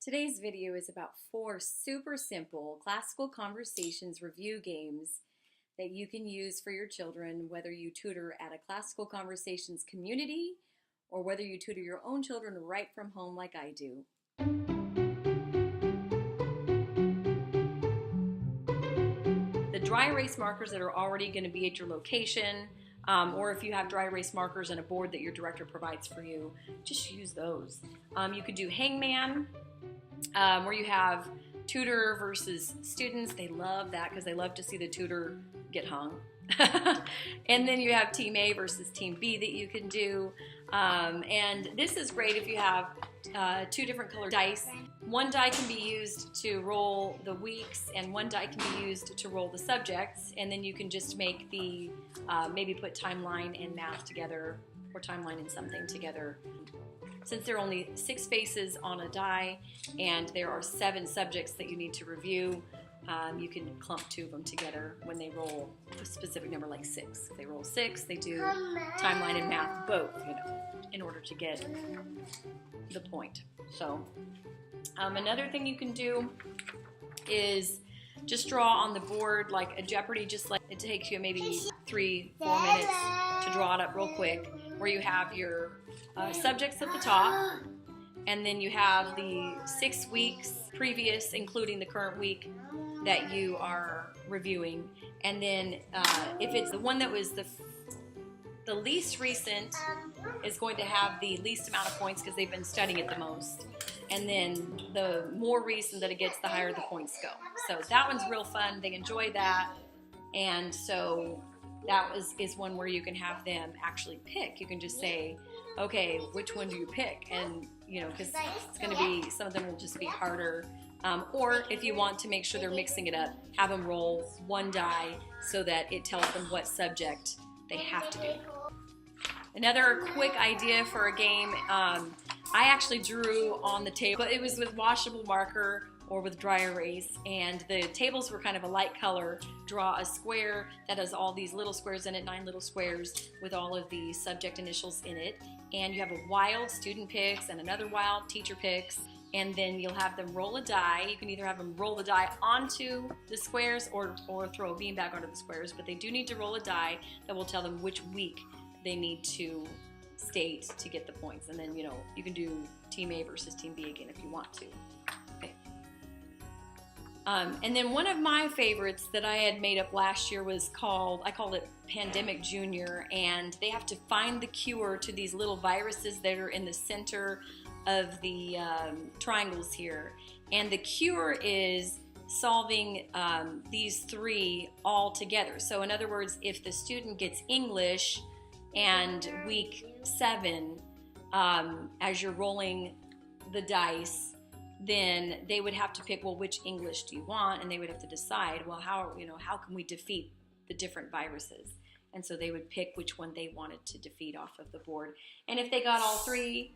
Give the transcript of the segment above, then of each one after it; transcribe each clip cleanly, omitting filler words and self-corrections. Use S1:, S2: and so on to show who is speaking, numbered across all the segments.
S1: Today's video is about 4 super simple classical conversations review games that you can use for your children, whether you tutor at a classical conversations community or whether you tutor your own children right from home like I do. The dry erase markers that are already going to be at your location, or if you have dry erase markers and a board that your director provides for you, just use those. You could do hangman, where you have tutor versus students. They love that because they love to see the tutor get hung. And then you have team A versus team B that you can do. And this is great if you have 2 different colored dice. One die can be used to roll the weeks and one die can be used to roll the subjects. And then you can just make the, maybe put timeline and math together or timeline and something together. Since there are only 6 faces on a die and there are 7 subjects that you need to review, you can clump 2 of them together when they roll a specific number like 6. If they roll 6, they do timeline and math both, in order to get the point. So another thing you can do is just draw on the board like a Jeopardy, just like it takes you maybe 3-4 minutes to draw it up real quick, where you have your subjects at the top, and then you have the 6 weeks previous, including the current week that you are reviewing. And then if it's the one that was the least recent is going to have the least amount of points because they've been studying it the most. And then the more recent that it gets, the higher the points go. So that one's real fun. They enjoy that. And so that is one where you can have them actually pick. You can just say, okay, which one do you pick? And, because it's going to be, some of them will just be harder. Or if you want to make sure they're mixing it up, have them roll 1 die so that it tells them what subject they have to do. Another quick idea for a game, I actually drew on the table, but it was with washable marker or with dry erase, and the tables were kind of a light color. Draw a square that has all these little squares in it, 9 little squares with all of the subject initials in it, and you have a wild student picks and another wild teacher picks, and then you'll have them roll a die. You can either have them roll the die onto the squares or throw a beanbag onto the squares, but they do need to roll a die that will tell them which week they need to state to get the points. And then, you can do team A versus team B again if you want to. Okay. And then one of my favorites that I had made up last year was I called it Pandemic Junior, and they have to find the cure to these little viruses that are in the center of the triangles here. And the cure is solving these 3 all together. So in other words, if the student gets English and week 7, as you're rolling the dice, then they would have to pick, well, which English do you want? And they would have to decide, well, how can we defeat the different viruses? And so they would pick which one they wanted to defeat off of the board. And if they got all 3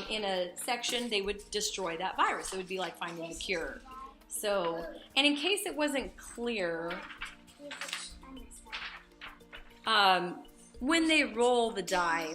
S1: in a section, they would destroy that virus. It would be like finding the cure. So, and in case it wasn't clear, when they roll the die,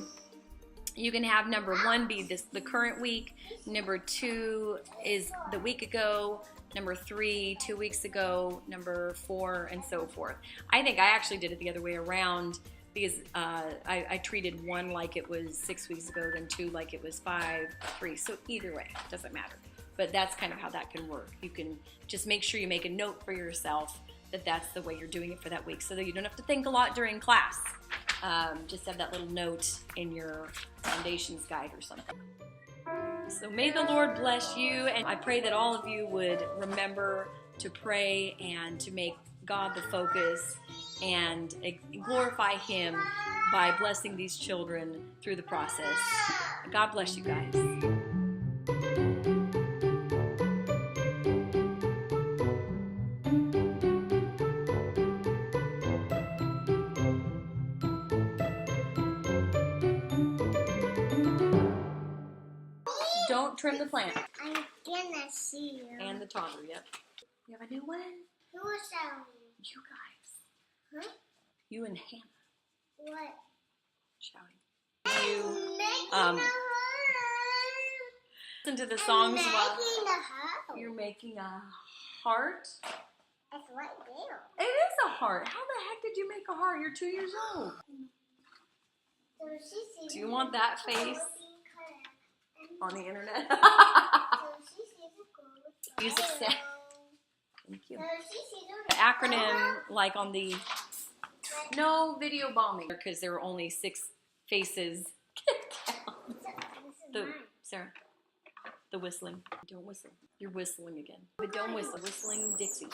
S1: you can have number 1 be the current week, number 2 is the week ago, number 3, 2 weeks ago, number 4, and so forth. I think I actually did it the other way around because I treated 1 like it was 6 weeks ago, then 2 like it was 5, 3. So either way, it doesn't matter. But that's kind of how that can work. You can just make sure you make a note for yourself that that's the way you're doing it for that week so that you don't have to think a lot during class. Just have that little note in your foundations guide or something. So may the Lord bless you, and I pray that all of you would remember to pray and to make God the focus and glorify Him by blessing these children through the process. God bless you guys. Don't trim the plant.
S2: I'm gonna see you.
S1: And the toddler, yep. You have a new one?
S2: Who was that?
S1: You guys.
S2: Huh?
S1: You and Hannah.
S2: What?
S1: Shouting.
S2: I'm making a home.
S1: Listen to the songs while
S2: house.
S1: You're making a heart.
S2: It's right there.
S1: It is a heart. How the heck did you make a heart? You're 2 years old. Do you want that face on the internet? Music sound. Thank you. The acronym, like on the no video bombing, because there were only 6 faces. Sarah, the whistling. Don't whistle. You're whistling again. But don't whistle. Whistling Dixie.